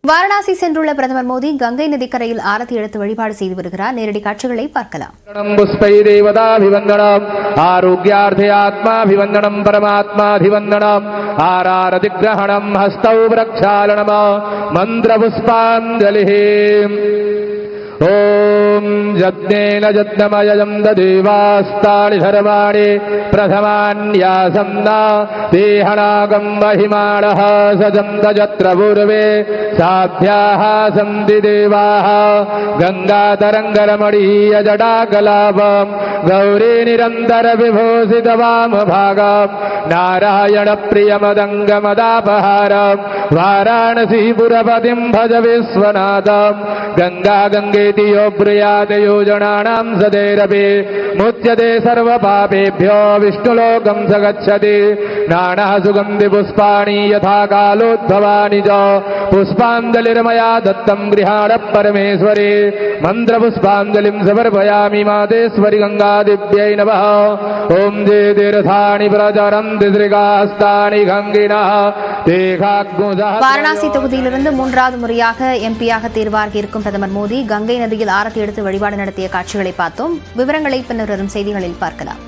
வாரணாசி சென்றுள்ள பிரதமர் மோடி கங்கை நதிக்கரையில் ஆரத்தி எடுத்து வழிபாடு செய்து வருகிறார். நேரடி காட்சிகளை பார்க்கலாம். ஆரோக்கியார்த்தே ஆத்மாபிவந்தனம் பரமாத்மாபிவந்தனம் ஆராரதிக்ரஹணம் ஹஸ்தௌ பிரக்ஷாலனம் மந்திர புஷ்பாஞ்சலிஹி ஓம் ஜத்னேன ஜத்னமயம் தேவாஸ்தானி धर्माणि प्रथमान्यासन्ना देहनागं महिमाणः सजं तजत्र पूर्वे साध्याः सन्ति देवाः गङ्गातरङ्गरमणीय जटाकलापं गौरी निरन्तर विभूषितवामभागं नारायणप्रियमदङ्गमदापहारं वाराणसीपुरपतिं भज विश्वनाथं गङ्गा गङ्गेति यो प्रियाते योजनानां सदैरपि मुच्यते सर्वपापेभ्यो विष्णुलोकं स गच्छति नानः सुगन्धि पुष्पाणि यथा कालोद्भवानि च पुष्पाञ्जलिर्मया दत्तं गृहाण परमेश्वरी मन्त्रपुष्पाञ्जलिं समर्पयामि मातेश्वरि गङ्गादिव्यै नमः ॐ जे तीर्थानि प्रचरन्ति श्रीकास्तानि गङ्गिनः வாரணாசி தொகுதியிலிருந்து மூன்றாவது முறையாக எம்பியாக தேர்வாகி இருக்கும் பிரதமர் மோடி கங்கை நதியில் ஆரத்தி எடுத்து வழிபாடு நடத்திய காட்சிகளை பார்த்தோம். விவரங்களை பின்னர் வரும் செய்திகளில் பார்க்கலாம்.